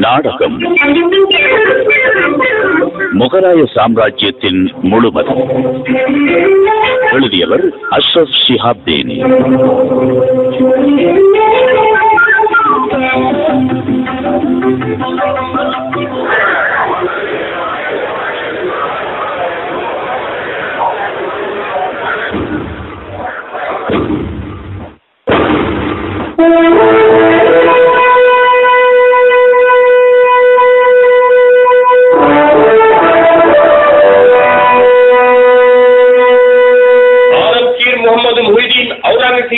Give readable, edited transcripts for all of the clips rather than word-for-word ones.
நாடகம் முகலாய சாம்ராஜ்யத்தின் முழுமதம். எழுதியவர் அஷ்ரப் ஷிஹாப்தீன்.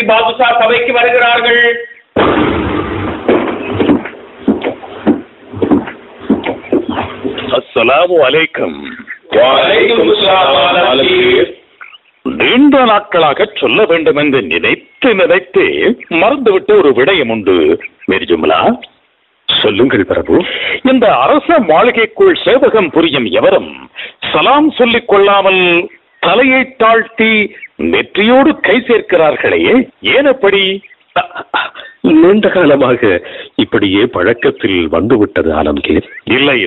பாதுஷா சபைக்கு வருகிறார்கள். அஸ்ஸலாமு அலைக்கும். நீண்ட நாட்களாக சொல்ல வேண்டும் என்று நினைத்து மறந்துவிட்டு ஒரு விடயம் உண்டு மிர்ஜுமலா. சொல்லுங்கள் பிரபு. இந்த அரச மாளிகைக்குள் சேவகம் புரியும் எவரும் சலாம் சொல்லிக் கொள்ளாமல் தலையை தாழ்த்தி நெற்றியோடு கை சேர்க்கிறார்களே, ஏன் அப்படி? நீண்ட காலமாக இப்படியே பழக்கத்தில் வந்துவிட்டது ஆலம்கீர். இல்லை,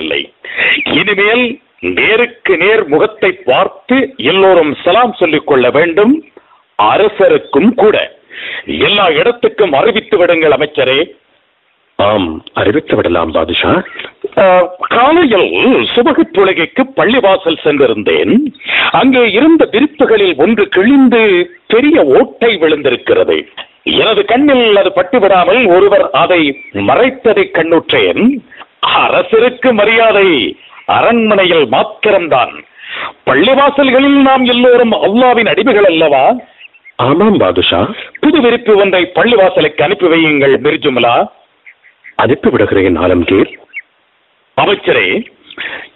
இனிமேல் நேருக்கு நேர் முகத்தை பார்த்து எல்லோரும் சலாம் சொல்லிக் கொள்ள வேண்டும். அரசருக்கும் கூட. எல்லா இடத்துக்கும் அறிவித்து விடுங்கள் அமைச்சரே. ஆம், அறிவித்து விடலாம் பாதுஷா. காலையில் சுபகு தொழுகைக்கு பள்ளிவாசல் சென்றிருந்தேன். அங்கே இருந்த விரிப்புகளில் ஒன்று கிழிந்து பெரிய ஓட்டை விழுந்திருக்கிறது. எனது கண்ணில் அது பட்டுவிடாமல் ஒருவர் அதை மறைத்ததை கண்ணுற்றேன். அரசருக்கு மரியாதை அரண்மனையில் மாத்திரம்தான். பள்ளிவாசல்களில் நாம் எல்லோரும் அல்லாவின் அடிமைகள் அல்லவா? ஆமாம் பாதுஷா. புது விரிப்பு ஒன்றை பள்ளிவாசலுக்கு அனுப்பி வையுங்கள் மிர்ஜுமலா. அனுப்பி விடுகிறேன் ஆலம்கீர். அமைச்சரே,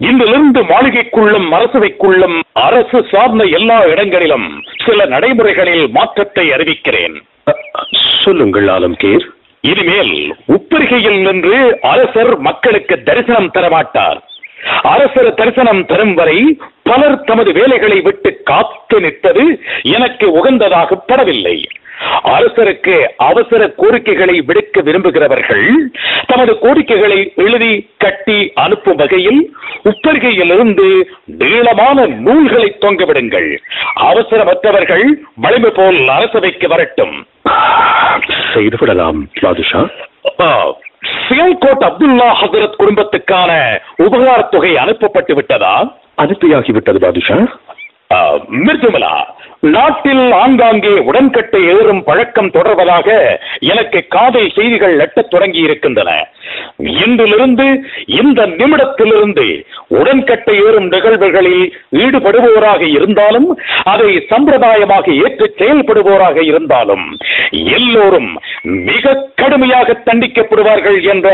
இன்றிலிருந்து மாளிகைக்குள்ளும் அரசவைக்குள்ளும் அரசு சார்ந்த எல்லா இடங்களிலும் சில நடைமுறைகளில் மாற்றத்தை அறிவிக்கிறேன். சொல்லுங்கள் ஆலம்கீர். இனிமேல் உப்பரிகையில் நின்று அரசர் மக்களுக்கு தரிசனம் தரமாட்டார். அரசர் தரிசனம் தரும் வரை பலர் தமது வேலைகளை விட்டு காத்து நிற்பது எனக்கு உகந்ததாகப்படவில்லை. அரசருக்கு அவசர கோரிக்கைகளை விடுக்க விரும்புகிறவர்கள் தமது கோரிக்கைகளை எழுதி கட்டி அனுப்பும் வகையில் உப்பரிகையிலிருந்து நீளமான நூல்களை தொங்கவிடுங்கள். அவசரமற்றவர்கள் வலிமை போல் அரசவைக்கு வரட்டும். செய்துவிடலாம் பாதுஷா. சியால்கோட் அப்துல்லா ஹசரத் குடும்பத்துக்கான உபகார தொகை அனுப்பப்பட்டு விட்டதா? அனுப்பியாகிவிட்டது பாதுஷா. மிர்ஜுமலா, நாட்டில் ஆங்காங்கே உடன்கட்டை ஏறும் பழக்கம் தொடர்வதாக எனக்கு காதை செய்திகள் எட்டத் தொடங்கி இருக்கின்றன. இன்றிலிருந்து இந்த நிமிடத்திலிருந்து உடன்கட்டை ஏறும் நிகழ்வுகளில் ஈடுபடுவோராக இருந்தாலும் அதை சம்பிரதாயமாக ஏற்று செயல்படுவோராக இருந்தாலும் எல்லோரும் மிக கடுமையாக தண்டிக்கப்படுவார்கள் என்ற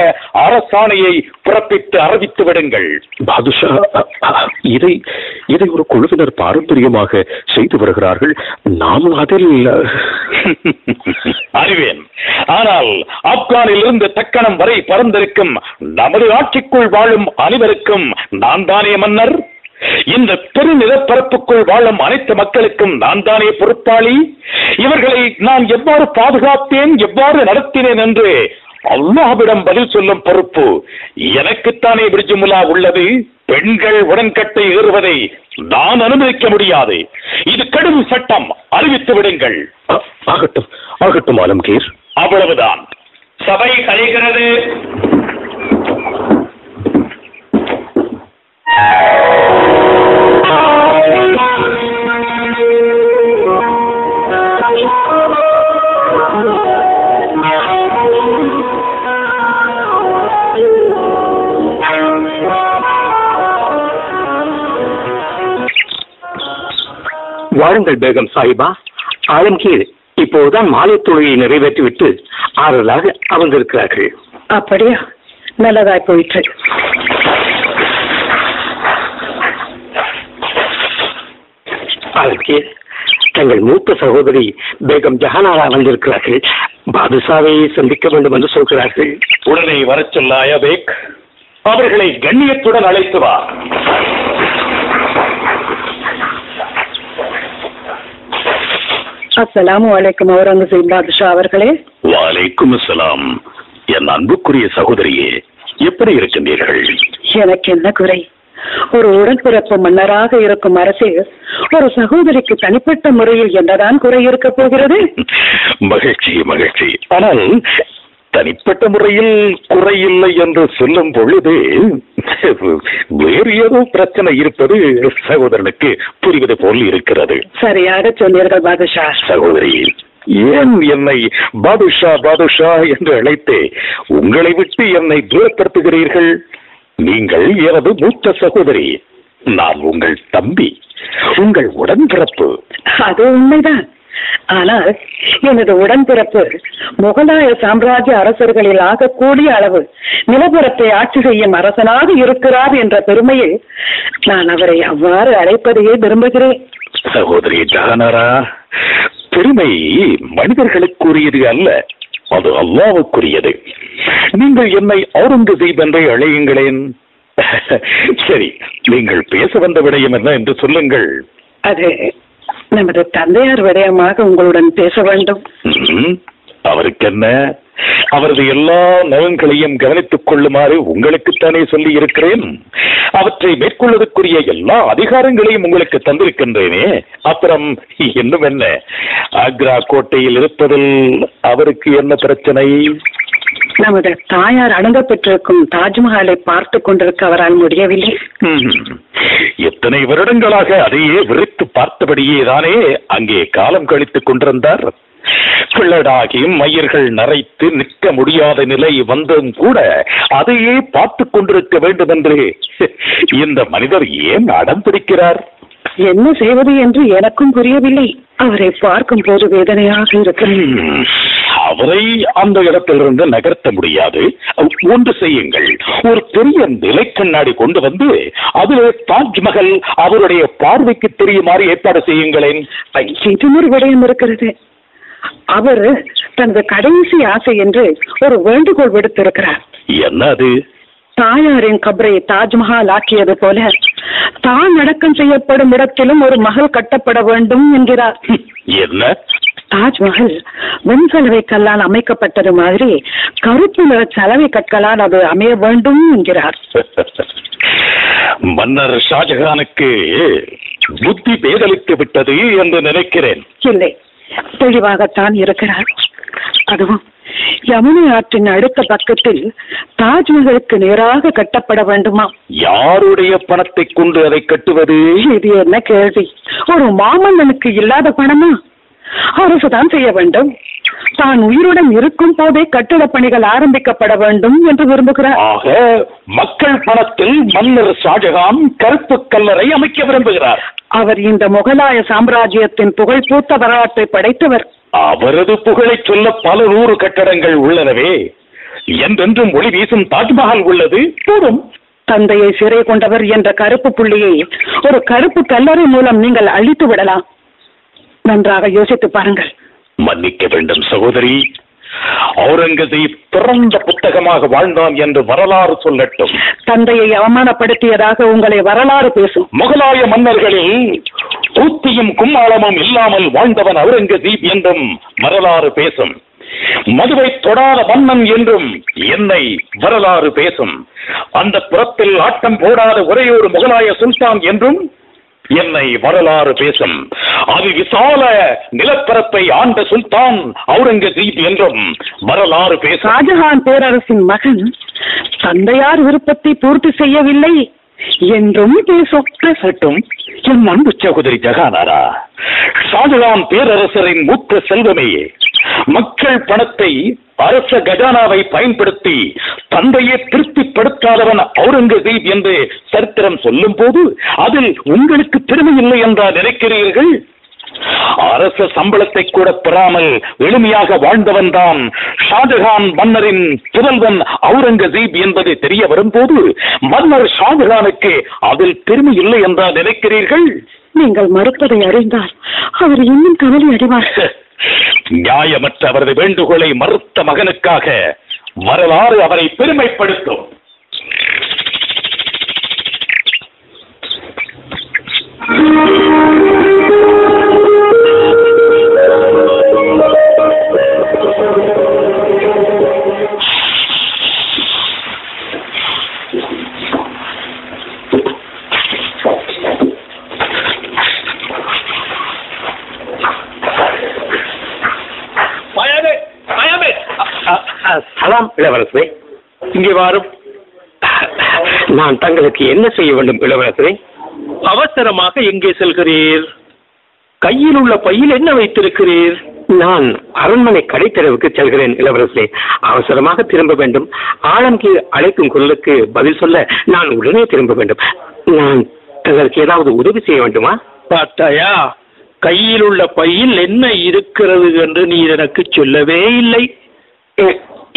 அரசாணையை பிறப்பித்து அறிவித்து விடுங்கள். பாதுஷா, இதை ஒரு குழுவினர் பாரம்பரியமாக செய்து வருகிறார்கள். நாம் அதில் அறிவேன். ஆனால் ஆப்கானில் இருந்து தக்கணம் வரை பறந்திருக்கும் நமது ஆட்சிக்குள் வாழும் அனைவருக்கும் நான் தானே மன்னர். இந்த பெருநிலப்பரப்புக்குள் வாழும் அனைத்து மக்களுக்கும் நான் தானே பொறுப்பாளி. இவர்களை நான் எவ்வாறு பாதுகாத்தேன், எவ்வாறு நடத்தினேன் என்று அல்லாஹ்விடம் பதில் சொல்லும் பொறுப்பு எனக்குத்தானே பிரிஜுமுல்லா உள்ளது. பெண்கள் உடன்கட்டை ஏறுவதை நான் அனுமதிக்க முடியாது. இது கடும் சட்டம். அறிவித்து விடுங்கள். ஆகட்டும் ஆகட்டும் ஆலம்கீர். அவ்வளவுதான். சபை கலைகிறது. வாருங்கள் பேகம் சாஹிபா. ஆலம்கீர் இப்போதுதான் மாலை தொழுகையை நிறைவேற்றிவிட்டு ஆறுதலாக அமர்ந்திருக்கிறார்கள். அப்படியா? நல்லதாய் போயிற்று. ஆலம்கீர், தங்கள் மூத்த சகோதரி பேகம் ஜஹானாரா வந்திருக்கிறார்கள். பாதுஷாவை சந்திக்க வேண்டும் என்று சொல்கிறார்கள். உடனே வரச் சொல்லாயா பேக்? அவர்களை கண்ணியத்துடன் அழைத்து வா. அஸ்ஸலாமு அலைக்கும் அவுரங்கசீப் பாதுஷா அவர்களே. வலைக்கும் அஸ்ஸலாம். என் அன்புக்குரிய சகோதரியே, எப்படி இருக்கின்றீர்கள்? எனக்கு என்ன குறை? ஒரு உடன்பிறப்பு மன்னராக இருக்கும் அரசில் ஒரு சகோதரிக்கு தனிப்பட்ட முறையில் என்னதான் குறை இருக்க போகிறது? மகிழ்ச்சி மகிழ்ச்சி. ஆனால் தனிப்பட்ட முறையில் குறையில்லை என்று சொல்லும் பொழுது வேறு ஏதோ பிரச்சனை இருப்பது சகோதரனுக்கு புரிவது போல் இருக்கிறது. சரியாக சொன்னீர்கள் பாதுஷா. சகோதரி, ஏன் என்னை பாதுஷா பாதுஷா என்று அழைத்து உங்களை விட்டு என்னை தூரப்படுத்துகிறீர்கள்? நீங்கள் எனது மூத்த சகோதரி, நான் உங்கள் தம்பி, உங்கள் உடன்பிறப்பு. அது உண்மைதான். ஆனால் எனது உடன்பிறப்பு முகலாய சாம்ராஜ்ய அரசர்களில் ஆகக்கூடிய அளவு நிலப்பரப்பை ஆட்சி செய்யும் அரசனாக இருக்கிறார் என்ற பெருமையில் நான் அவரை அவ்வாறு அழைப்பதையே விரும்புகிறேன். சகோதரி ஜஹானாரா, பெருமை மனிதர்களுக்குரியது அல்ல, அது அல்லாஹ்வுக்குரியது. நீங்கள் என்னை அவுரங்கசீப் என்றே அழையுங்களேன். சரி, நீங்கள் பேச வந்த விடயம் என்ன என்று சொல்லுங்கள். அது நமது தந்தையார் விடயமாக உங்களுடன் பேச வேண்டும். அவருக்கு என்ன? அவரது எல்லா நலன்களையும் கவனித்துக் கொள்ளுமாறு உங்களுக்குத்தானே சொல்லி இருக்கிறேன். அவற்றை மேற்கொள்வதற்குரிய எல்லா அதிகாரங்களையும் உங்களுக்கு தந்திருக்கின்றேனே. அப்புறம் இன்னும் என்ன? ஆக்ரா கோட்டையில் இருப்பதில் அவருக்கு என்ன பிரச்சனை? நமது தாயார் அடங்க பெற்றிருக்கும் தாஜ்மஹாலை பார்த்து கொண்டிருக்க அவரால் முடியவில்லை. எத்தனை வருடங்களாக அதையே விரித்து பார்த்தபடியே தானே அங்கே காலம் கழித்துக் கொண்டிருந்தார். பிள்ளடாகியும் மயிர்கள் நரைத்து நிற்க முடியாத நிலை வந்தும் கூட அதையே பார்த்து கொண்டிருக்க வேண்டும் என்று இந்த மனிதர் ஏன் அடம் பிடிக்கிறார்? என்ன செய்வது என்று எனக்கும் புரியவில்லை. அவரை பார்க்கும் போது வேதனையாக இருக்கிறது. அவரை அந்த இடத்திலிருந்து நகர்த்த முடியாது. ஒன்று செய்யுங்கள், ஒரு பெரிய நிலை கண்ணாடி கொண்டு வந்து அதிலே தாஜ்மஹல் அவருடைய பார்வைக்கு தெரியுமாறு ஏற்பாடு செய்யுங்களேன். இன்னொரு விடயம் இருக்கிறது. அவர் தனது கடைசி ஆசை என்று ஒரு வேண்டுகோள் விடுத்திருக்கிறார். என்ன அது? தாயாரின் கபரை தாஜ்மஹால் ஆக்கியது போல தான் அடக்கம் செய்யப்படும் இடத்திலும் ஒரு மகள் கட்டப்பட வேண்டும் என்கிறார். என்ன? தாஜ்மஹல் வெண்சலவை கல்லால் அமைக்கப்பட்டது மாதிரி கருப்பு நிற சலவை கற்களால் அது அமைய வேண்டும் என்கிறார். மன்னர் ஷாஜஹானுக்கு புத்தி பேதலித்து விட்டது என்று நினைக்கிறேன். இல்லை, தெளிவாகத்தான் இருக்கிறார். அதுவும் யமுனை ஆற்றின் அடுத்த பக்கத்தில் தாஜ்மஹலுக்கு நேராக கட்டப்பட வேண்டுமா? யாருடைய பணத்தை கொண்டு அதை கட்டுவது? இது என்ன கேள்வி? ஒரு மாமன்னனுக்கு இல்லாத பணமா? அரசுதான் செய்ய வேண்டும். தான் உயிருடன் இருக்கும் போதே கட்டிட பணிகள் ஆரம்பிக்கப்பட வேண்டும் என்று விரும்புகிறார். ஆக மக்கள் பணத்தில் மன்னர் ஷாஜஹான் கருப்பு கல்லறை அமைக்க விரும்புகிறார். அவர் இந்த முகலாய சாம்ராஜ்யத்தின் புகழ் பூத்த வரலாற்றை படைத்தவர். அவரது புகழை சொல்ல பல 100 கட்டடங்கள் உள்ளனவே. என்றென்றும் ஒளி வீசும் தாஜ்மஹால் உள்ளது. போதும். தந்தையை சிறை கொண்டவர் என்ற கருப்பு புள்ளியை ஒரு கருப்பு கல்லறை மூலம் நீங்கள் அழித்து விடலாம். நன்றாக யோசித்து பாருங்கள். மன்னிக்க வேண்டும் சகோதரி, அவுரங்கசீப் திறந்த புத்தகமாக வாழ்ந்தான் என்று வரலாறு சொல்லட்டும். தந்தையை அவமானப்படுத்தியதாக உங்களை வரலாறு பேசும். முகலாய மன்னர்களில் கூத்தியும் கும்மாளமும் இல்லாமல் வாழ்ந்தவன் அவுரங்கசீப் என்றும் வரலாறு பேசும். மதுவை தொடாத மன்னன் என்றும் என்னை வரலாறு பேசும். அந்த புறத்தில் ஆட்டம் போடாத ஒரே ஒரு முகலாய சுல்தான் என்றும் என்னை வரலாறு பேசும். அது விசால நிலப்பரப்பை ஆண்ட சுல்தான் அவுரங்கசீப் என்றும் வரலாறு பேசும். ஷாஜஹான் பேரரசின் மகன் தந்தையார் விருப்பத்தை பூர்த்தி செய்யவில்லை என்றும் பேசட்டும். என் அன்பு சகோதரி ஜஹானாரா, ஷாஜஹான் பேரரசரின் மூத்த செல்வமே மக்கள் பணத்தை அரச கஜானாவை பயன்படுத்தி தந்தையை திருப்திப்படுத்தாதவன் அவுரங்கசீப் என்று சரித்திரம் சொல்லும் போது அதில் உங்களுக்கு பெருமை இல்லை என்றா நினைக்கிறீர்கள்? அரச சம்பளத்தை கூட பெறாமல் எளிமையாக வாழ்ந்தவன் தான் ஷாஜஹான் மன்னரின் புதல்வன் அவுரங்கசீப் என்பது தெரிய வரும்போது மன்னர் ஷாஜஹானுக்கு அதில் பெருமை இல்லை என்றா நினைக்கிறீர்கள்? நீங்கள் மறுப்பதை அறிந்தால் அவர் இன்னும் கவலை அடைவார். நியாயமற்ற அவரது வேண்டுகோளை மறுத்த மகனுக்காக வரலாறு அவரை பெருமைப்படுத்தும். வரலாம் இளவரசரே. இங்கே வாரும். நான் தங்களுக்கு என்ன செய்ய வேண்டும் இளவரசரே? அவசரமாக எங்கே செல்கிறீர்? கையில் உள்ள பையில் என்ன வைத்திருக்கிறீர்? நான் அரண்மனை கடைத்தெருவுக்கு செல்கிறேன் இளவரசரே. அவசரமாக திரும்ப வேண்டும். ஆலம்கீர் அழைக்கும் குரலுக்கு பதில் சொல்ல நான் உடனே திரும்ப வேண்டும். நான் தங்களுக்கு ஏதாவது உதவி செய்ய வேண்டுமா? பார்த்தாயா, கையில் உள்ள பையில் என்ன இருக்கிறது என்று நீர் எனக்கு சொல்லவே இல்லை.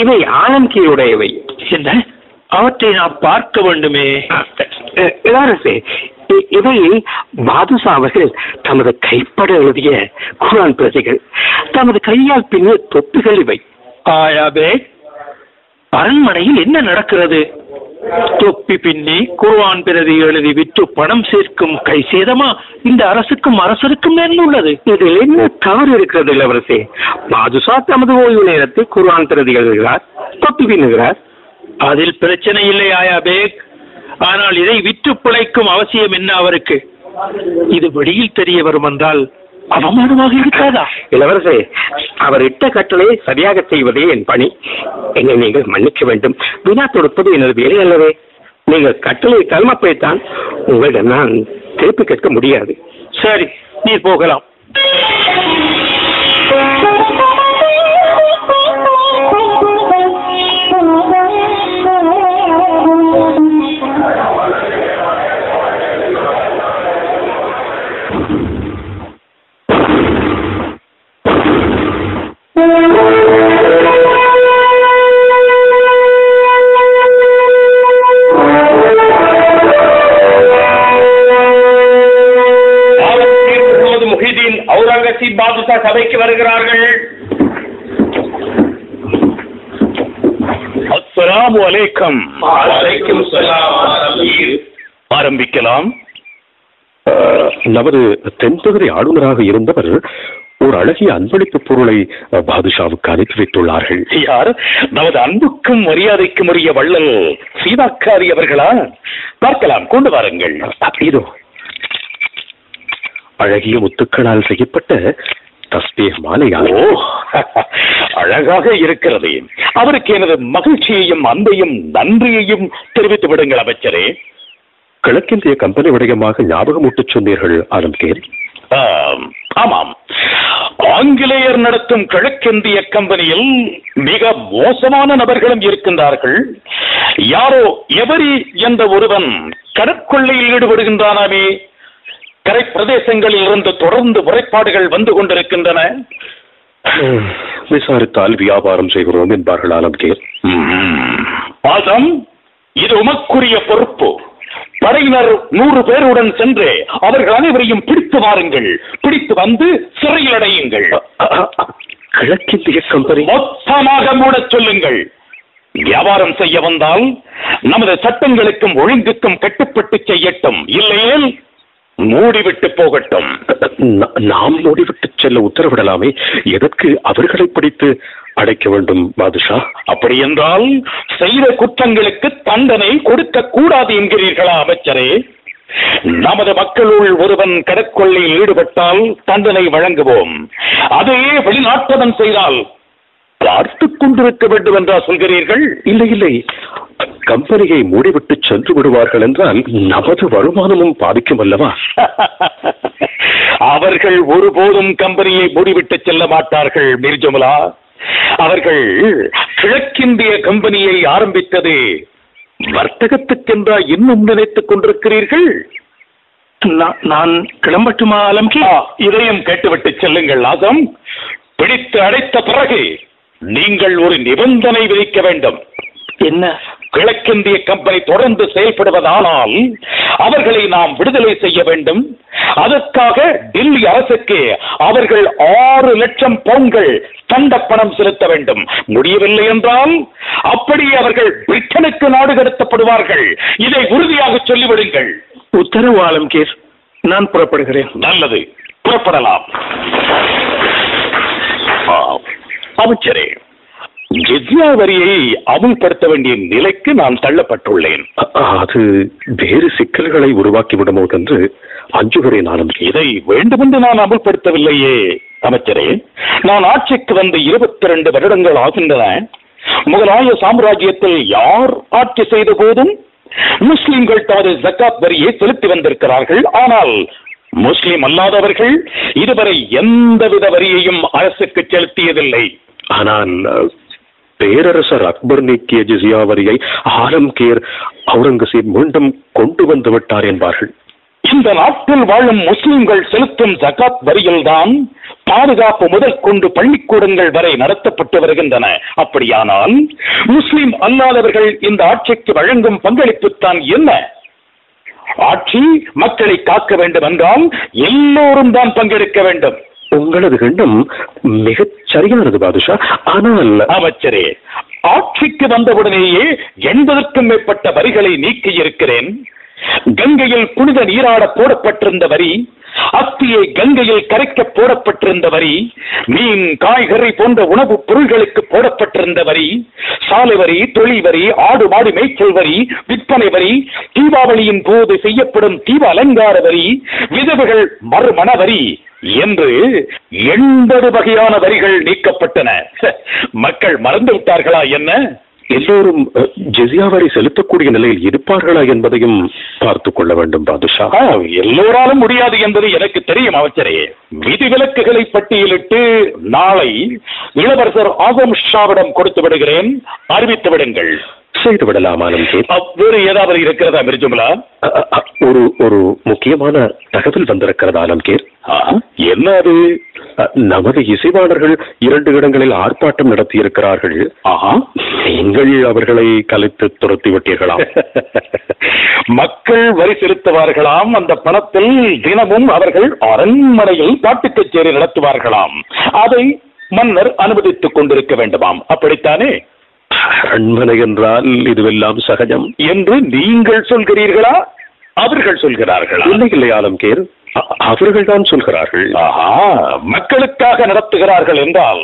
இவை ஆலம்கீருடையவை. என்ன? அவற்றை நான் பார்க்க வேண்டுமே. இளவரசே, இவை பாதுஷா அவர்கள் தமது கைப்பட எழுதிய குர்ஆன் பிரதிகள். தமது கையால் பின்னிய தொப்பிகள் இவை. ஆயாபே, அரண்மனையில் என்ன நடக்கிறது? தொப்பி பின்னி குர்ஆன் பிரதி எழுதி விற்று பணம் சேர்க்கும் கை சேதமா இந்த அரசுக்கும் அரசருக்கும் நேர்ந்துள்ளது. இதில் என்ன தவறு இருக்கிறது இளவரசே? பாதுஷா தமது ஓய்வு நேரத்தில் குர்ஆன் பிரதி எழுதுகிறார், தொப்பி பின்னுகிறார். அதில் பிரச்சனை இல்லை ஆயாபேக். ஆனால் இதை விற்று பிழைக்கும் அவசியம் என்ன அவருக்கு? இது வெளியில் தெரிய வரும் என்றால் அவமானமாக இருக்காதா? இளவரசே, அவர் இட்ட கட்டளை சரியாக செய்வதே என் பணி. என்னை நீங்கள் மன்னிக்க வேண்டும். வினா தொடுப்பது எனது வேலை அல்லவே. நீங்கள் கட்டளை தலைமப்பைத்தான் உங்களிடம் நான் திருப்பி கேட்க முடியாது. சரி, நீர் போகலாம். அவுரங்கசீப் பாதுஷா சபைக்கு வருகிறார்கள். அஸ்ஸலாமு அலைக்கும். வலைக்கும் ஸலாம். ஆரம்பிக்கலாம். நமது தென்பகுதி ஆளுநராக இருந்தவர் ஒரு அழகிய அன்பளிப்பு பொருளை பாதுஷாவுக்கு அனுப்பி வைத்துள்ளார்கள். யார்? நமது அன்புக்கும் மரியாதைக்கும் உரிய வள்ளல் சீதாக்காரி அவர்களா? பார்க்கலாம், கொண்டு வாருங்கள். இதோ அழகிய முத்துக்களால் செய்யப்பட்ட தஸ்பீஹ் மாலையால். ஓ, அழகாக இருக்கிறது. அவருக்கு எனது மகிழ்ச்சியையும் அன்பையும் நன்றியையும் தெரிவித்து விடுங்கள் அமைச்சரே. கிழக்கிந்திய கம்பெனி விடயமாக ஞாபகமூட்டச் சொன்னீர்கள் ஆலம்கீர். ஆமாம், ஆங்கிலேயர் நடத்தும் கிழக்கிந்திய கம்பெனியில் மிக மோசமான நபர்களும் இருக்கின்றார்கள். யாரோ எவரி என்ற ஒருவன் கடற்கொள்ளையில் ஈடுபடுகின்றானாமே. கரை பிரதேசங்களில் இருந்து தொடர்ந்து முறைப்பாடுகள் வந்து கொண்டிருக்கின்றன. விசாரித்தால் வியாபாரம் செய்கிறோம் என்பார்கள் ஆலம்கீர். ஆதம், இது உமக்குரிய பொறுப்பு. படையினர் 100 பேருடன் சென்று அவர்கள் அனைவரையும் பிடித்து வாருங்கள். பிடித்து வந்து சிறையில் அடையுங்கள். கிழக்கிந்திய கம்பெனி மொத்தமாக மூடச் சொல்லுங்கள். வியாபாரம் செய்ய வந்தால் நமது சட்டங்களுக்கும் ஒழுங்குக்கும் கட்டுப்பட்டு செய்யட்டும். இல்லையேல் மூடிவிட்டு போகட்டும். நாம் மூடிவிட்டு செல்ல உத்தரவிடலாமே. எதற்கு அவர்களை பிடித்து அடைக்க வேண்டும் பாதுஷா? அப்படி என்றால் செய்த குற்றங்களுக்கு தண்டனை கொடுக்க கூடாது என்கிறீர்களா அமைச்சரே? நமது மக்களுள் ஒருவன் கடற்கொள்ளையில் ஈடுபட்டால் தண்டனை வழங்குவோம். அதையே வெளிநாட்டவன் செய்தால் பார்த்துக் கொண்டிருக்க வேண்டும் என்றா சொல்கிறீர்கள்? இல்லை இல்லை, கம்பெனியை மூடிவிட்டு சென்று விடுவார்கள் என்றால் நமது வருமானமும் பாதிக்கும் அல்லவா? அவர்கள் ஒருபோதும் கம்பெனியை மூடிவிட்டு செல்ல மாட்டார்கள் மிர்ஜமுலா. அவர்கள் கிழக்கிந்திய கம்பெனியை ஆரம்பித்தது வர்த்தகத்துக்கென்றா இன்னும் நினைத்துக் கொண்டிருக்கிறீர்கள்? நான் கிளம்பட்டுமா ஆலம்கி? இதையும் கேட்டுவிட்டு செல்லுங்கள் ஆசம். பிடித்து அடைத்த பிறகு நீங்கள் ஒரு நிபந்தனை விதிக்க வேண்டும். என்ன? கிழக்கிந்திய கம்பெனி தொடர்ந்து செயல்படுவதானால் அவர்களை நாம் விடுதலை செய்ய வேண்டும். அதற்காக டெல்லி அரசுக்கு அவர்கள் 6 லட்சம் பவுன்கள் தண்ட பணம் செலுத்த வேண்டும். முடியவில்லை என்றால் அப்படியே அவர்கள் பிரிட்டனுக்கு நாடு கடத்தப்படுவார்கள். இதை உறுதியாக சொல்லிவிடுங்கள். உத்தரவு ஆலம்கீர். நான் புறப்படுகிறேன். நல்லது, புறப்படலாம். அமைச்சரே, ஜிஸ்யா வரியை அமுல்படுத்த வேண்டிய நிலைக்கு நான் தள்ளப்பட்டுள்ளேன். அது வேறு சிக்கல்களை உருவாக்கிவிடுமோ என்று அஞ்சுகிறேன் ஆனந்த். இதை வேண்டுமென்று நான் அமுல்படுத்தவில்லையே அமைச்சரே. நான் ஆட்சிக்கு வந்து 22 வருடங்கள் ஆகின்றன. முகலாய சாம்ராஜ்யத்தில் யார் ஆட்சி செய்த போதும் முஸ்லிம்கள் தமது ஜக்காத் வரியை செலுத்தி வந்திருக்கிறார்கள். ஆனால் முஸ்லிம் அல்லாதவர்கள் இதுவரை எந்தவித வரியையும் அரசுக்கு செலுத்தியதில்லை. ஆனால் பேரரசர் அக்பர் நீக்கிய ஜிஸியா வரியை ஆலம்கீர் அவுரங்கசீப் மீண்டும் கொண்டு வந்து விட்டார் என்பார்கள். இந்த நாட்டில் வாழும் முஸ்லிம்கள் செலுத்தும் ஜகாத் வரியில்தான் பாதுகாப்பு முதல் கொண்டு பள்ளிக்கூடங்கள் வரை நடத்தப்பட்டு வருகின்றன. அப்படியானால் முஸ்லிம் அல்லாதவர்கள் இந்த ஆட்சிக்கு வழங்கும் பங்களிப்பு தான் என்ன? ஆட்சி மக்களை காக்க வேண்டும் என்றால் எல்லோரும் தான் பங்கெடுக்க வேண்டும். உங்களது எண்ணம் மிகச் சரியானது பாதுஷா. ஆனால் அமைச்சரே, ஆட்சிக்கு வந்தவுடனேயே 80க்கும் மேற்பட்ட வரிகளை நீக்கி இருக்கிறேன். கங்கையில் புனித நீராட போடப்பட்டிருந்த வரி, அத்தியை கங்கையில் கரைக்க போடப்பட்டிருந்த வரி, மீன் காய்கறி போன்ற உணவுப் பொருள்களுக்கு போடப்பட்டிருந்த வரி, சாலை வரி, தொழில் வரி, ஆடு மாடு மேய்ச்சல் வரி, விற்பனை வரி, தீபாவளியின் போது செய்யப்படும் தீப அலங்கார வரி, விதவைகள் மறுமண வரி என்று 80 வகையான வரிகள் நீக்கப்பட்டன. மக்கள் மறந்து விட்டார்களா என்ன? எல்லோரும் ஜிஸியா வரி செலுத்தக்கூடிய நிலையில் இருப்பார்களா என்பதையும் பார்த்துக் கொள்ள வேண்டும் பாதுஷா. எல்லோராலும் முடியாது என்பது எனக்கு தெரியும் அமைச்சரே. விதிவிலக்குகளை பட்டியலிட்டு நாளை இளவரசர் ஆசம் ஷாவிடம் கொடுத்து விடுகிறேன். அறிவித்து விடுங்கள். செய்து விடலாம் ஆலம்கீர். வேறு ஏதாவது இருக்கிறதா மிர்ஜுமலா? ஒரு முக்கியமான தகவல் வந்திருக்கிறது ஆலம்கீர். என்ன அது? நமது இசைவாளர்கள் 2 இடங்களில் ஆர்ப்பாட்டம் நடத்தியிருக்கிறார்கள். நீங்கள் அவர்களை கலைத்து துரத்தி விட்டீர்களாம். மக்கள் வரி செலுத்துவார்களாம். அந்த பணத்தில் தினமும் அவர்கள் அரண்மனையில் பாட்டு கச்சேரி நடத்துவார்களாம். அதை மன்னர் அனுமதித்துக் கொண்டிருக்க வேண்டுமாம். அப்படித்தானே? அரண்மனை என்றால் இதுவெல்லாம் சகஜம் என்று நீங்கள் சொல்கிறீர்களா? அவர்கள் சொல்கிறார்களா? இல்லை ஆலம்கீர், அவர்கள் தான் சொல்கிறார்கள். மக்களுக்காக நடத்துகிறார்கள் என்றால்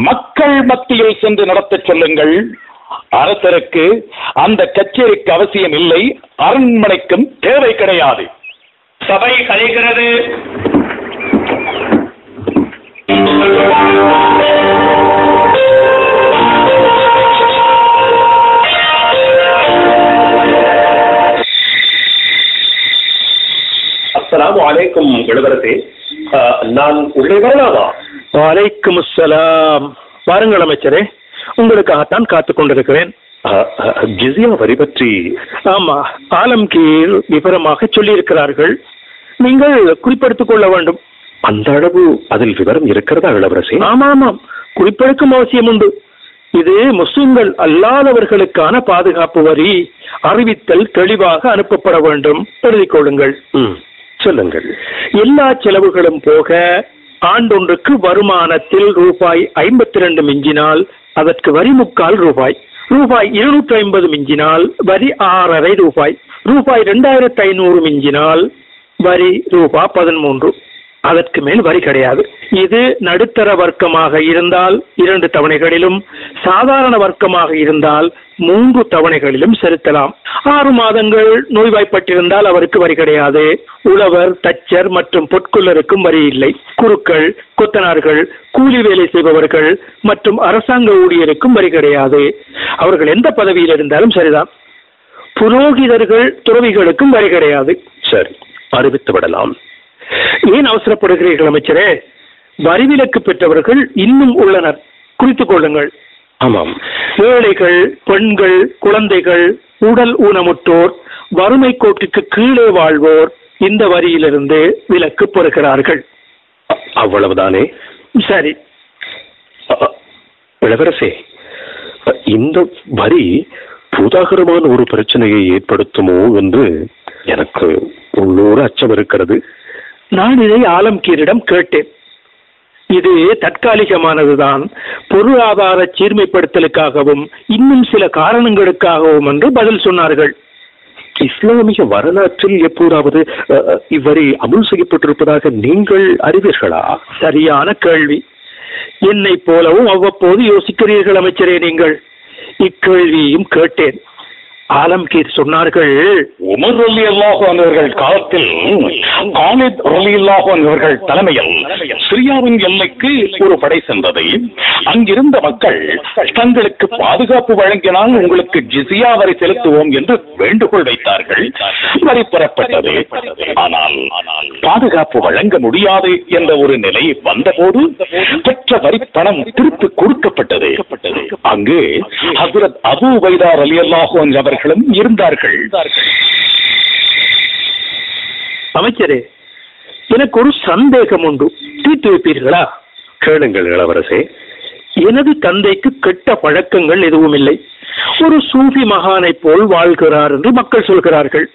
மக்கள் மத்தியில் சென்று நடத்த சொல்லுங்கள். அரசருக்கு அந்த கச்சேரிக்கு அவசியம் இல்லை, அரண்மனைக்கும் தேவை கிடையாது. சபை கலைகிறது. அஸ்ஸலாமு அலைக்கும் இளவரசே, நான் உள்ளே வரலாமா? வலைக்கும் அஸ்ஸலாம். வாருங்கள் அமைச்சரே, உங்களுக்காகத்தான் காத்துக் கொண்டிருக்கிறேன். ஜிஸியா வரி பற்றி? ஆமா, ஆலம்கீர் விவரமாக சொல்லியிருக்கிறார்கள். நீங்கள் குறிப்பெடுத்துக் கொள்ள வேண்டும். அந்த அளவு அதில் விவரம் இருக்கிறதா இளவரசே? ஆமாம், குறிப்பெடுக்கும் அவசியம் உண்டு. இது முஸ்லிம்கள் அல்லாதவர்களுக்கான பாதுகாப்பு வரி. அறிவித்தல் தெளிவாக அனுப்பப்பட வேண்டும். எழுதிக் கொள்ளுங்கள். சொல்லுங்கள். எல்லா செலவுகளும் போக ஆண்டொன்றுக்கு வருமானத்தில் ரூபாய் 52 மிஞ்சினால் அதற்கு வரி 3/4 ரூபாய். ரூபாய் 250 மிஞ்சினால் வரி 6.5 ரூபாய். ரூபாய் 2500 மிஞ்சினால் வரி ரூபாய் 13. அதற்கு மேல் வரி கிடையாது. இது நடுத்தர வர்க்கமாக இருந்தால் 2 தவணைகளிலும், சாதாரண வர்க்கமாக இருந்தால் 3 தவணைகளிலும் செலுத்தலாம். 6 மாதங்கள் நோய்வாய்ப்பட்டிருந்தால் அவருக்கு வரி கிடையாது. உழவர், தச்சர் மற்றும் பொற்கொள்ளருக்கும் வரி இல்லை. குருக்கள், கொத்தனார்கள், கூலி வேலை செய்பவர்கள் மற்றும் அரசாங்க ஊழியருக்கும் வரி கிடையாது. அவர்கள் எந்த பதவியில் இருந்தாலும் சரிதான். புரோகிதர்கள், துறவிகளுக்கும் வரி கிடையாது. சரி, அறிவித்து விடலாம். ஏன் அவசரப்படுகிறீர்கள் அமைச்சரே? வரிவிலக்கு பெற்றவர்கள் இன்னும் உள்ளனர், குறித்துக் கொள்ளுங்கள். ஆமாம், ஏழைகள், பெண்கள், குழந்தைகள், உடல் ஊனமுற்றோர், வறுமை கோட்டுக்கு கீழே வாழ்வோர் இந்த வரியிலிருந்து விலக்கு பெறுகிறார்கள். அவ்வளவுதானே? சரி. இளவரசே, இந்த வரி பூதாகரமான ஒரு பிரச்சனையை ஏற்படுத்துமோ என்று எனக்கு உள்ளூர் அச்சம் இருக்கிறது. நான் இதை ஆலம்கீரிடம் கேட்டேன். இது தற்காலிகமானதுதான், பொருளாதார சீர்மைப்படுத்தலுக்காகவும் இன்னும் சில காரணங்களுக்காகவும் என்று பதில் சொன்னார்கள். இஸ்லாமிய வரலாற்றில் எப்போதாவது இவ்வரி அமுல் செய்யப்பட்டிருப்பதாக நீங்கள் அறிவீர்களா? சரியான கேள்வி. என்னை போலவும் அவ்வப்போது யோசிக்கிறீர்கள் அமைச்சரே நீங்கள். இக்கேள்வியும் கேட்டேன். ஆலம்கீர் சொன்னார்கள், உமர் ரலியல்லாஹு அன்ஹு அவர்கள் காலத்தில் காலித் ரலியல்லாஹு அன்ஹு அவர்கள் தலைமையில் சிரியாவின் எல்லைக்கு ஒரு படை சென்றது. அங்கிருந்த மக்கள் தங்களுக்கு பாதுகாப்பு வழங்கினால் உங்களுக்கு ஜிஸியா வரி செலுத்துவோம் என்று வேண்டுகோள் வைத்தார்கள். வரி பெறப்பட்டது. ஆனால் பாதுகாப்பு வழங்க முடியாது என்ற ஒரு நிலை வந்தபோது பெற்ற வரி பணம் திருப்பி கொடுக்கப்பட்டது. அங்கு ஹஜ்ரத் அபூ உபைதா ரலியல்லாஹு அன்ஹு அவர்களும் இருந்தார்கள். அமைச்சரே, எனக்கு ஒரு சந்தேகம் உண்டு, தீர்த்து வைப்பீர்களா? கேளுங்கள் இளவரசே. எனது தந்தைக்கு கெட்ட பழக்கங்கள் எதுவும் இல்லை. ஒரு சூஃபி மகானை போல் வாழ்கிறார் என்று மக்கள் சொல்கிறார்கள்.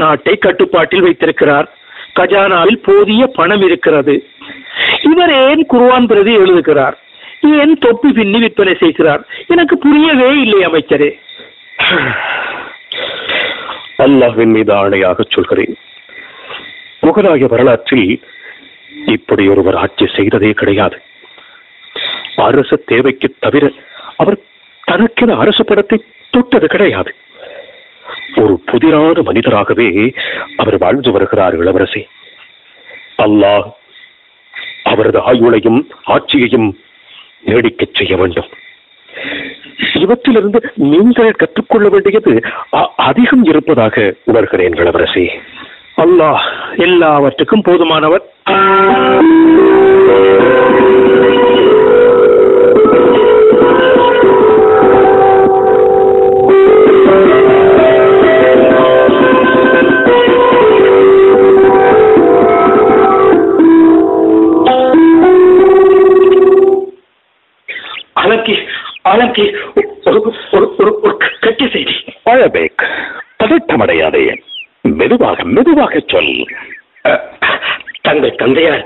நாட்டை கட்டுப்பாட்டில் வைத்திருக்கிறார். கஜானாவில் போதிய பணம் இருக்கிறது. இவர் ஏன் குர்ஆன் பிரதி எழுதுகிறார்? ஏன் தொப்பி பின்னி விற்பனை செய்கிறார்? எனக்கு புரியவே இல்லை அமைச்சரே. அல்லாஹ்வின் மீது ஆணையாக சொல்கிறேன், முகலாய வரலாற்றில் இப்படி ஒருவர் ஆட்சி செய்ததே கிடையாது. அரசு தேவைக்கு தவிர அவர் தனக்கென அரசு படத்தை தொட்டது கிடையாது. ஒரு புதிரான மனிதராகவே அவர் வாழ்ந்து வருகிறார் இளவரசி. அல்லாஹ் அவரது ஆயுளையும் ஆட்சியையும் நீடிக்கச் செய்ய வேண்டும். இவற்றிலிருந்து நீங்கள் கற்றுக்கொள்ள வேண்டியது அதிகம் இருப்பதாக உணர்கிறேன் இளவரசி. அல்லாஹ் எல்லாவற்றுக்கும் போதுமானவர். கட்டி செய்தி. அழபேக், பதட்டமடையாதே. மெதுவாக மெதுவாக சொல். தங்கள் தந்தையார்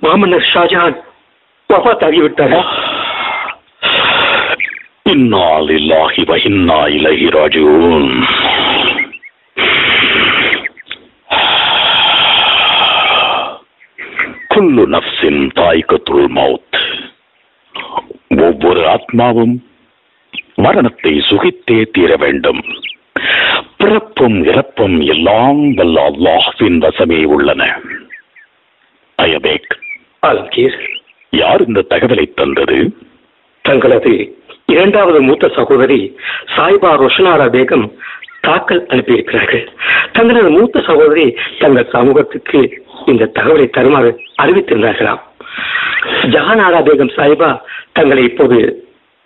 மாமன்னர் ஷாஜஹான் வஃபாத்தாகிவிட்டாரா? இன்னா லில்லாஹி வ இன்னா இலைஹி ராஜிஊன். குல்லு நஃப்ஸின் தாயிகத்துல் மௌத். ஒவ்வொரு ஆத்மாவும் மரணத்தை சுகித்தே தீர வேண்டும். பிறப்பும் இறப்பும் எல்லாம் வல்ல அல்லாஹ்வின் வசமே உள்ளன. அயபேக், அல்கீர், யார் இந்த தகவலை தந்தது? தங்களது இரண்டாவது மூத்த சகோதரி சாய்பா ரோஷனாரா பேகம் தாக்கல் அனுப்பியிருக்கிறார்கள். தங்களது மூத்த சகோதரி தங்கள் சமூகத்துக்கு இந்த தகவலை தருமாறு அறிவித்திருந்தார்களாம். ஜஹானாரா பேகம் சாஹிபா தங்களை இப்போது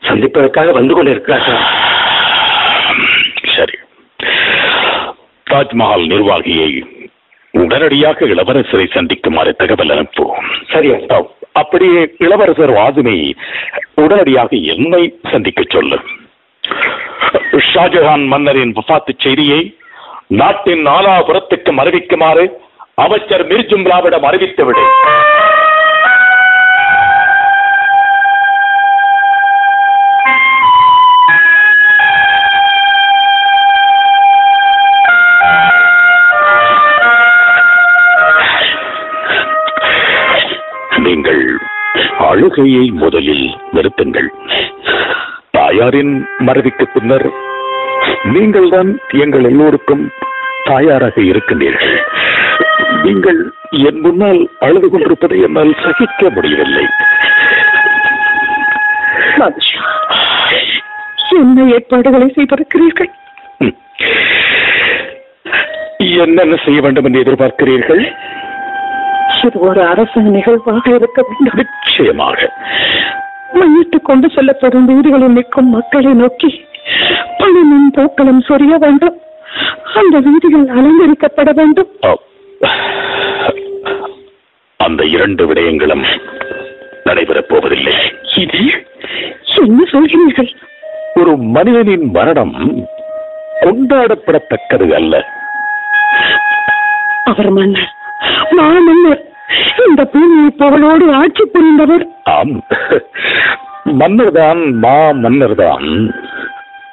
சந்திப்பதற்காக வந்து கொண்டிருக்கிறார்கள். சரி, தாஜ்மஹால் நிர்வாகியை உடனடியாக இளவரசரை சந்திக்குமாறு தகவல் அனுப்புவோம். சரியா? அப்படியே இளவரசர் வாசிமை உடனடியாக என்னை சந்திக்க சொல்லு. ஷாஜஹான் மன்னரின் வஃபாத்து செய்தியை நாட்டின் நாலாபுரத்துக்கும் அறிவிக்குமாறு அமைச்சர் மிர்ஜும்லாவிடம் அறிவித்துவிடு. நீங்கள் அழுகையை முதலில் நிறுத்துங்கள். தாயாரின் மறைவுக்கு பின்னர் நீங்கள் தான் எங்கள் எல்லோருக்கும் தாயாராக இருக்கின்றீர்கள். நீங்கள் என் முன்னால் அழுது கொண்டிருப்பதை என்னால் சகிக்க முடியவில்லை. என்ன ஏற்பாடுகளை செய்திருக்கிறீர்கள்? என்னென்ன செய்ய வேண்டும் என்று எதிர்பார்க்கிறீர்கள்? இது ஒரு அரசு நிகழ்வாக இருக்க வேண்டும். நிச்சயமாக. மையிட்டு கொண்டு செல்லப்படும் வீடுகளில் நிற்கும் மக்களை நோக்கி பணமும் பூக்களும் சொரிய வேண்டும். அந்த வீடுகள் அலங்கரிக்கப்பட வேண்டும். அந்த இரண்டு விடயங்களும் நடைபெறப் போவதில்லை. இது என்ன சொல்கிறீர்கள்? ஒரு மனிதனின் மரணம் கொண்டாடப்படத்தக்கது அல்ல. அவர் மன்னர், மாமன்னர், இந்த பூமியை புகழோடு ஆட்சி புரிந்தவர். ஆம், மன்னர்தான், மன்னர்தான்.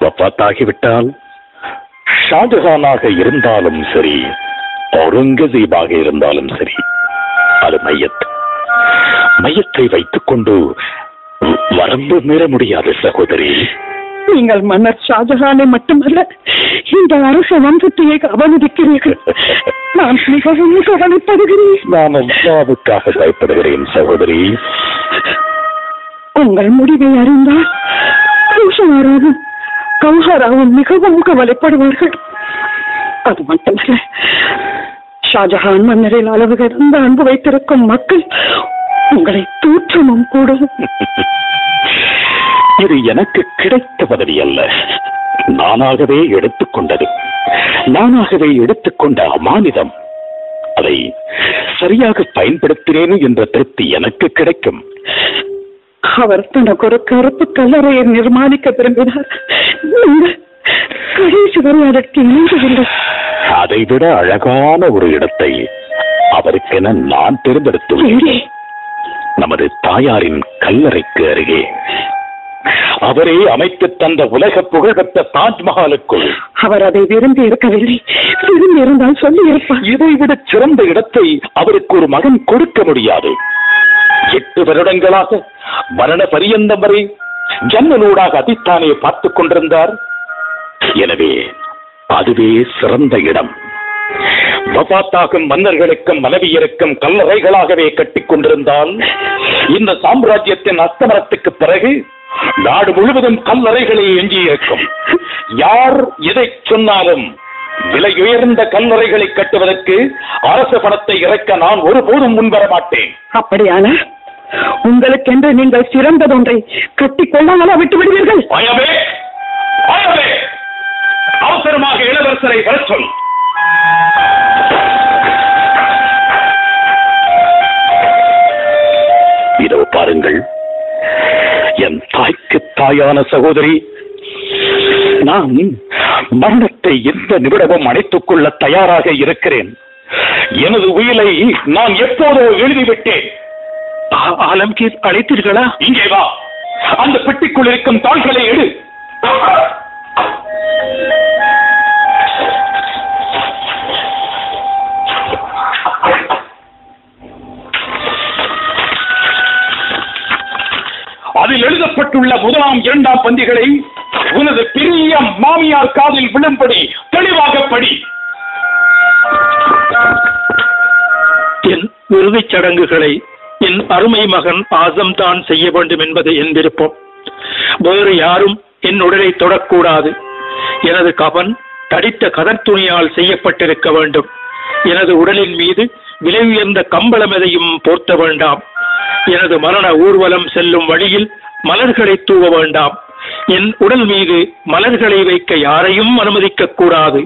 வஃபாத்தாகிவிட்டால் ஷாஜஹானாக இருந்தாலும் சரி, அவுரங்கசீபாக இருந்தாலும் சரி, அது மையத்தை வைத்துக் கொண்டு வரம்பு மீற முடியாது சகோதரி. நீங்கள் மன்னர் ஷாஜஹானை மட்டுமல்ல இந்த அரச வம்சத்தையே அவமதிக்கிறீர்கள். நான் மிகவும் கவலைப்படுகிறேன். நான் அல்லாவுக்காக பயப்படுகிறேன் சகோதரி. உங்கள் முடிவை அறிந்தால் பூஷணராவும் கௌஹராவும் மிகவும் கவலைப்படுவார்கள். அது மட்டுமல்ல, ஷாஜஹான் மன்னரில் அளவு கடந்த அன்பு வைத்திருக்கும் மக்கள் உங்களை தூற்றமும் கூடும். இது எனக்கு கிடைத்த பதவி அல்ல, நானாகவே எடுத்துக்கொண்டது, நானாகவே எடுத்துக்கொண்ட அமானிதம். அதை சரியாக பயன்படுத்தினேன் என்ற திருப்தி எனக்கு கிடைக்கும். அவர் தனக்கு ஒரு கருப்பு கல்லறையை நிர்மாணிக்க விரும்பினார். கடைசி வரை அதற்கு இணைந்ததில்லை. அதைவிட அழகான ஒரு இடத்தை அவருக்கென நான் தேர்ந்தெடுத்துள்ளேன். நமது தாயாரின் கல்லறைக்கு அருகே அவரே அமைத்து தந்த உலக புகழ்பெற்ற தாஜ்மஹாலுக்குள். அவர் அதை விரும்பி இருக்கவில்லை. விரும்பி இருந்தால் சொல்லி இருப்பார். இதைவிட சிறந்த இடத்தை அவருக்கு ஒரு மகன் கொடுக்க முடியாது. 8 வருடங்களாக மரண பரியந்தம் வரை ஜன்னலூடாக அதித்தானே பார்த்துக் கொண்டிருந்தார். எனவே அதுவே சிறந்த இடம். வபாத்தாகும் மன்னர்களுக்கும் மனைவியருக்கும் கல்லறைகளாகவே கட்டிக் கொண்டிருந்தால் இந்த சாம்ராஜ்யத்தின் அஸ்தமனத்துக்கு பிறகு நாடு முழுவதும் கல்லறைகளை எஞ்சியிருக்கும். யார் எதை சொன்னாலும் விலை உயர்ந்த கல்லறைகளை கட்டுவதற்கு அரச பணத்தை இறக்க நான் ஒருபோதும் முன்வர மாட்டேன். அப்படியான உங்களுக்கென்று நீங்கள் சிறந்ததொன்றை கட்டிக் கொள்ளாமலா விட்டு விடுவீர்கள்? அவசரமாக இளவரசரை வர சொல். இதோ பாருங்கள், என் தாய்க்கு தாயான சகோதரி, நான் மரணத்தை எந்த நிமிடமும் அணைத்துக் கொள்ள தயாராக இருக்கிறேன். எனது உயிரை நான் எப்போதோ எழுதிவிட்டேன். ஆலம்கீர் அழைத்தீர்களா? இங்கே வா, அந்த பெட்டிக்குள் இருக்கும் தாள்களை எடு. அதில் எழுதப்பட்டுள்ள 1ஆம் 2ஆம் பந்திகளை உனது பெரிய மாமியார் காதில் விழும்படி தெளிவாக படி. என் இறுதிச் சடங்குகளை என் அருமை மகன் ஆசம் தான் செய்ய வேண்டும் என்பது என் விருப்பம். வேறு யாரும் என் உடலை தொடக்கூடாது. எனது கபன் தடித்த கதர் துணியால் செய்யப்பட்டிருக்க வேண்டும். எனது உடலின் மீது விலை உயர்ந்த கம்பளம் எதையும் போர்த்த வேண்டாம். எனது மரண ஊர்வலம் செல்லும் வழியில் மலர்களை தூவ வேண்டாம். என் உடல் மீது மலர்களை வைக்க யாரையும் அனுமதிக்க கூடாது.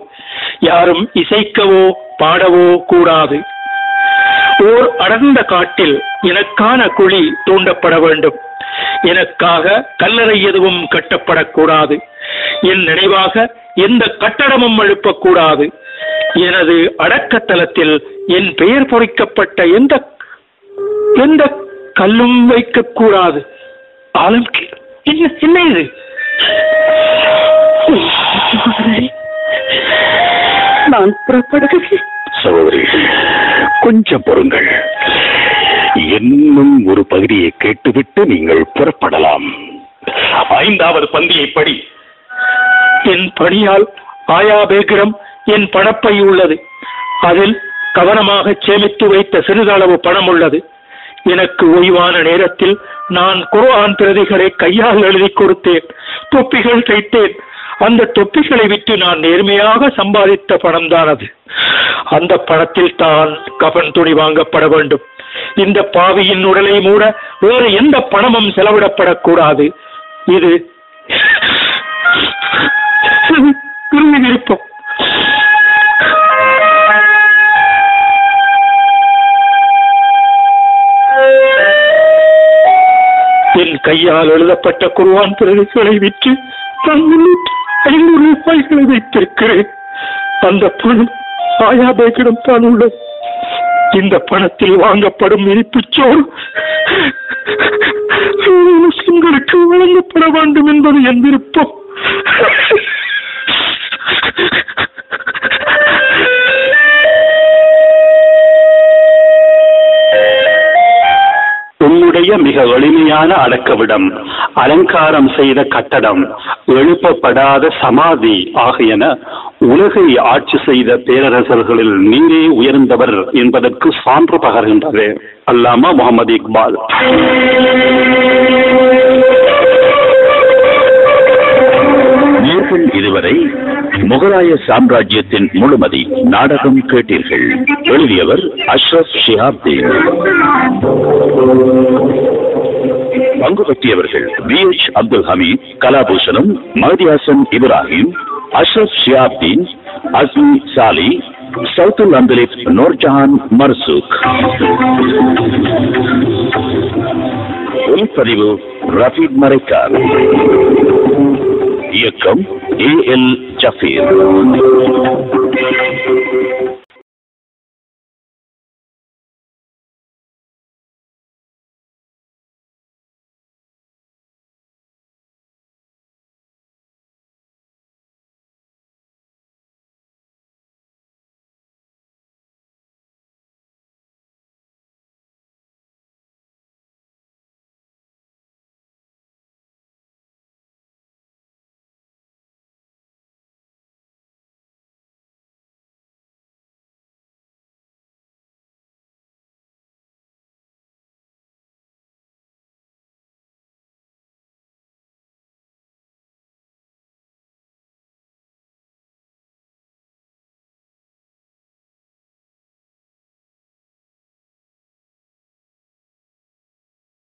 யாரும் இசைக்கவோ பாடவோ கூடாது. ஓர் அடர்ந்த காட்டில் எனக்கான குழி தோண்டப்பட வேண்டும். எனக்காக கல்லறை எதுவும் கட்டப்படக்கூடாது. என் நினைவாக எந்த கட்டடமும் எழுப்பக்கூடாது. எனது அடக்கத்தலத்தில் என் பெயர் பொறிக்கப்பட்ட எந்த கல்லும் வைக்கக்கூடாது. ஆலம்கீர், என்ன இது? நான் புறப்படுகிறேன். சகோதரி, கொஞ்சம் பொறுங்கள். இன்னும் ஒரு பகுதியை கேட்டுவிட்டு நீங்கள் புறப்படலாம். 5வது பந்தியை படி. என் பணியால் ஆயா பேக்கிடம் என் பணப்பை உள்ளது. அதில் கவனமாக சேமித்து வைத்த சிறிதளவு பணம் உள்ளது. எனக்கு ஓய்வான நேரத்தில் நான் குர்ஆன் பிரதிகளை கையால் எழுதி கொடுத்தேன். தொப்பிகள் தைத்தேன். அந்த தொப்பிகளை விட்டு நான் நேர்மையாக சம்பாதித்த பணம் தான் அது. அந்த பணத்தில் தான் கபன் துணி வாங்கப்பட வேண்டும். இந்த பாவியின் உடலை மூட வேறு எந்த பணமும் செலவிடப்படக்கூடாது. இது விருப்பம். என் கையால் எழுதப்பட்ட குர்ஆன் பிரதிகளை விற்று நான் 500 ரூபாய்களை வைத்திருக்கிறேன். அந்த பணம் ஆயா பேக்கிடம் தான் உள்ளது. இந்த பணத்தில் வாங்கப்படும் இனிப்புச்சோறு முஸ்லிம்களுக்கு வழங்கப்பட வேண்டும் என்பது என் விருப்பம். உம்முடைய மிக எளிமையான அடக்கவிடம், அலங்காரம் செய்த கட்டடம், எழுப்பப்படாத சமாதி ஆகியன உலகை ஆட்சி செய்த பேரரசர்களில் நீரே உயர்ந்தவர் என்பதற்கு சான்று பகர்கின்றது. அல்லாமா முகமது இக்பால். இதுவரை முகலாய சாம்ராஜ்யத்தின் முழுமதி நாடகம் கேட்டீர்கள். எழுதியவர் அஷ்ரப் ஷிஹாப்தீன். பங்கு பற்றியவர்கள் VH அப்துல் ஹமீத், கலாபூஷணம், மஹதி ஹசன் இப்ராஹிம், அஷ்ரப் ஷிஹாப்தீன், அஸ்மி சாலி, சவுத்துல் அந்தலிப் நூர்ஜஹான் மர்சூக். ஒலிப்பதிவு ரஃபீத் மரைக்கார். இயக்கம் AL ஜஃபீர்.